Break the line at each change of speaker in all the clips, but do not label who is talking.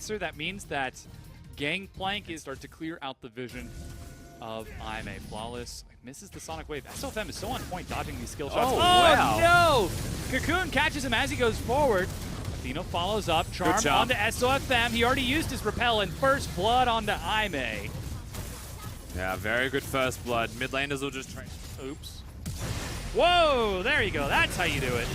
answer. That means that Gangplank is start to clear out the vision of IMA. Flawless misses the Sonic Wave. SOFM is so on point dodging these skill shots.
Oh, wow.
No! Cocoon catches him as he goes forward. Athena follows up. Charm onto SOFM. He already used his repel and first blood onto IMA.
Yeah, very good first blood. Mid laners will just train.
Oops. Whoa! There you go. That's how you do it.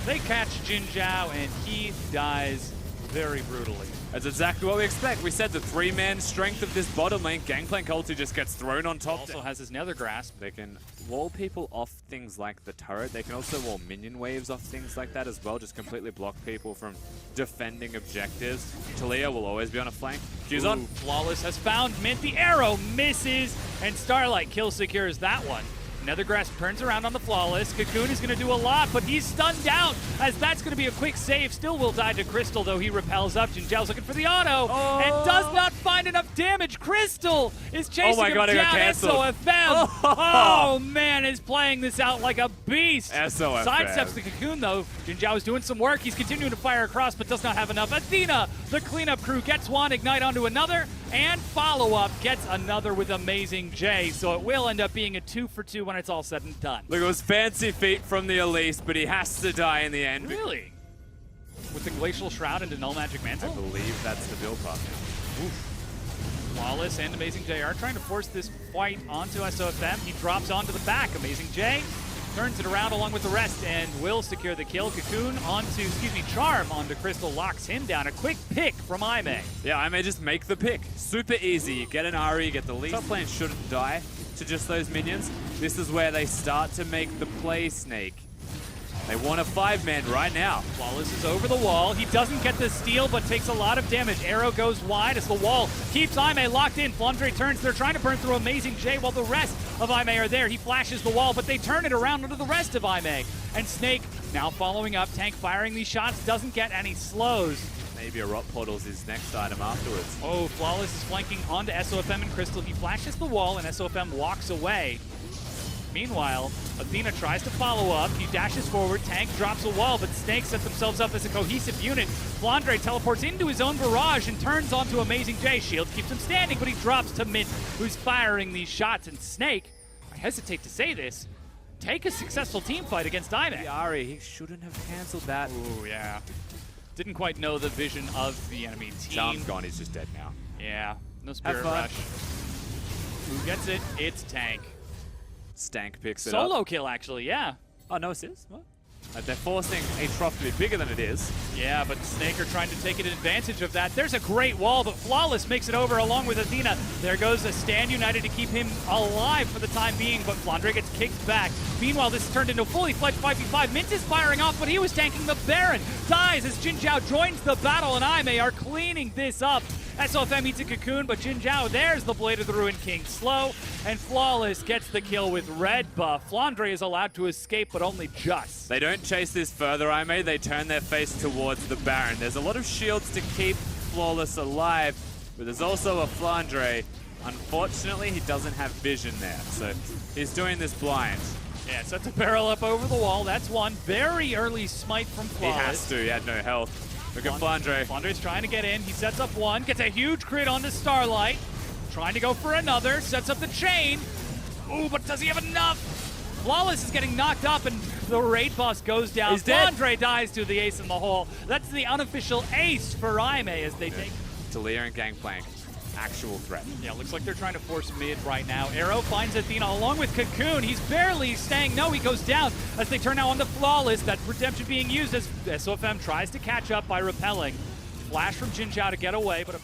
They catch Jin Zhao and he dies very brutally.
That's exactly what we expect. We said the 3-man strength of this bottom lane. Gangplank ulti just gets thrown on top.
Also has his Nether Grasp.
They can wall people off things like the turret. They can also wall minion waves off things like that as well. Just completely block people from defending objectives. Talia will always be on a flank. She's on.
Flawless has found Mint. The arrow misses, and Starlight kill secures that one. Nether Grasp turns around on the Flawless. Cocoon is going to do a lot, but he's stunned down, as that's going to be a quick save. Still will die to Crystal, though he repels up. Jin Zhao's looking for the auto, and does not find enough damage. Crystal is chasing him down. SOFM. Oh, man, is playing this out like a beast.
SOFM.
Sidesteps the Cocoon, though. Jin Zhao is doing some work. He's continuing to fire across, but does not have enough. Athena, the cleanup crew, gets one, ignite onto another, and follow-up gets another with Amazing J. So it will end up being a 2-for-2 when it's all said and done.
Look, it was fancy feet from the Elise, but he has to die in the end.
Really? With the Glacial Shroud into Null Magic Mantle?
I believe that's the build path.
Flawless and Amazing J are trying to force this fight onto SOFM. He drops onto the back. Amazing J turns it around along with the rest and will secure the kill. Cocoon onto, Charm onto Crystal, locks him down. A quick pick from Ime.
Yeah, Ime just make the pick. Super easy. You get an Ari, you get the lead. Top lane shouldn't die to just those minions. This is where they start to make the play, Snake. They want a 5-man right now.
Flawless is over the wall. He doesn't get the steal, but takes a lot of damage. Arrow goes wide as the wall keeps Ime locked in. Flandre turns. They're trying to burn through Amazing J while the rest of Ime are there. He flashes the wall, but they turn it around onto the rest of Ime. And Snake now following up. Tank firing these shots. Doesn't get any slows.
Maybe a Rot Portal's his next item afterwards.
Oh, Flawless is flanking onto SOFM and Crystal. He flashes the wall, and SOFM walks away. Meanwhile, Athena tries to follow up. He dashes forward. Tank drops a wall, but Snake set themselves up as a cohesive unit. Flandre teleports into his own barrage and turns onto Amazing J. Shield keeps him standing, but he drops to Mint, who's firing these shots. And Snake, I hesitate to say this, take a successful team fight against Ime.
Ari, he shouldn't have canceled that.
Ooh, yeah. Didn't quite know the vision of the enemy team.
Charm's gone, he's just dead now.
Yeah, no Spirit Rush. Who gets it? It's Tank.
Stank picks it up.
Solo kill, actually, yeah.
Oh, no assist? What? They're forcing a trough to be bigger than it is.
Yeah, but Snake are trying to take advantage of that. There's a great wall, but Flawless makes it over along with Athena. There goes a Stand United to keep him alive for the time being, but Flandre gets kicked back. Meanwhile, this is turned into a fully fledged 5v5. Mint is firing off, but he was tanking the Baron. Dies as Jin Zhao joins the battle, and Ime are cleaning this up. SOFM eats a Cocoon, but Jin Zhao, there's the Blade of the Ruined King slow, and Flawless gets the kill with red buff. Flandre is allowed to escape, but only just.
They don't chase this further, Ime. They turn their face towards the Baron. There's a lot of shields to keep Flawless alive, but there's also a Flandre. Unfortunately, he doesn't have vision there, so he's doing this blind.
Yeah, sets a barrel up over the wall. That's one. Very early smite from Flawless.
He has to. He had no health. Look at Flandre.
Flandre's trying to get in. He sets up one. Gets a huge crit onto Starlight. Trying to go for another. Sets up the chain. Ooh, but does he have enough? Flawless is getting knocked up, and the raid boss goes down.
He's dead.
Flandre dies to the ace in the hole. That's the unofficial ace for Ime as they take...
Talia and Gangplank. Actual threat.
Yeah, looks like they're trying to force mid right now. Arrow finds Athena along with Cocoon. He's barely staying. No, he goes down as they turn now on the Flawless. That redemption being used as SOFM tries to catch up by repelling. Flash from Jin Zhao to get away, but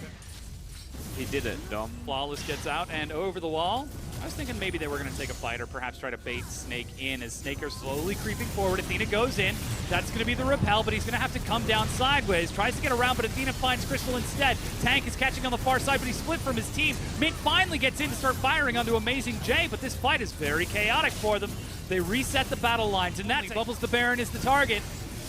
he did it, Dom.
Flawless gets out and over the wall. I was thinking maybe they were going to take a fight or perhaps try to bait Snake in as Snake are slowly creeping forward. Athena goes in. That's going to be the repel, but he's going to have to come down sideways. Tries to get around, but Athena finds Crystal instead. Tank is catching on the far side, but he's split from his team. Mint finally gets in to start firing onto Amazing J, but this fight is very chaotic for them. They reset the battle lines, and that bubbles the Baron is the target.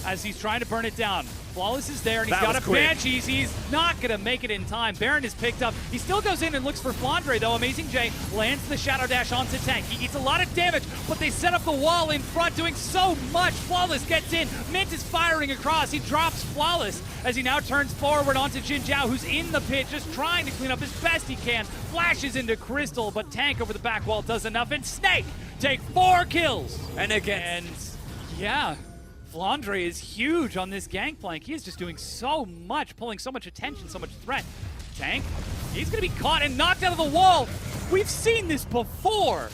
as he's trying to burn it down. Flawless is there, and he's
That
got a
was quick.
Banshees. He's not going to make it in time. Baron is picked up. He still goes in and looks for Flandre, though. Amazing J lands the Shadow Dash onto Tank. He eats a lot of damage, but they set up the wall in front, doing so much. Flawless gets in. Mint is firing across. He drops Flawless as he now turns forward onto Jin Zhao, who's in the pit, just trying to clean up as best he can. Flashes into Crystal, but Tank over the back wall does enough, and Snake take 4 kills.
And again.
And yeah, Flandre is huge on this gangplank. He is just doing so much, pulling so much attention, so much threat. Tank, he's going to be caught and knocked out of the wall. We've seen this before.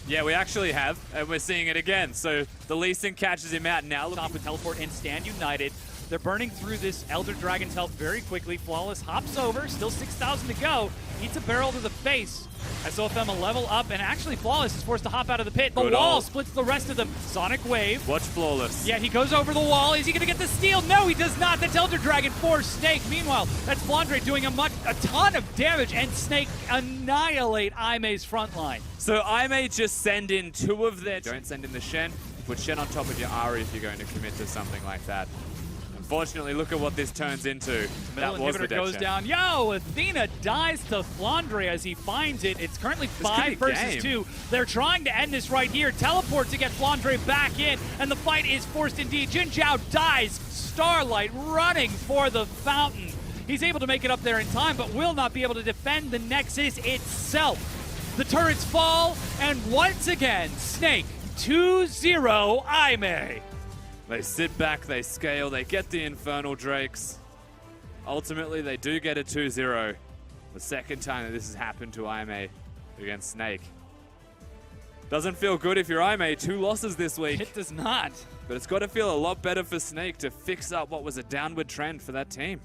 Yeah, we actually have, and we're seeing it again. So the Lee Sin catches him out now.
Top with teleport and stand united. They're burning through this Elder Dragon's health very quickly. Flawless hops over, still 6,000 to go. Eats a barrel to the face. SOFM a level up, and actually Flawless is forced to hop out of the pit. The
Good
wall
ult.
splits the rest of them. Sonic Wave.
Watch Flawless.
Yeah, he goes over the wall. Is he going to get the steal? No, he does not. That's Elder Dragon for Snake. Meanwhile, that's Flandre doing a ton of damage, and Snake annihilate Aime's front line.
So I may just send in 2 of their... Don't send in the Shen. Put Shen on top of your Ahri if you're going to commit to something like that. Unfortunately, look at what this turns into. That was the
Inhibitor goes
Shen.
down. Yo, Athena dies to Flandre as he finds it. It's currently 5
could be
versus
game.
2. They're trying to end this right here. Teleport to get Flandre back in, and the fight is forced indeed. Jin Zhao dies. Starlight running for the fountain. He's able to make it up there in time, but will not be able to defend the Nexus itself. The turrets fall, and once again, Snake 2-0 Aime.
They sit back, they scale, they get the Infernal Drakes. Ultimately, they do get a 2-0. The second time that this has happened to Aime against Snake. Doesn't feel good if you're Aime. 2 losses this week.
It does not.
But it's got to feel a lot better for Snake to fix up what was a downward trend for that team.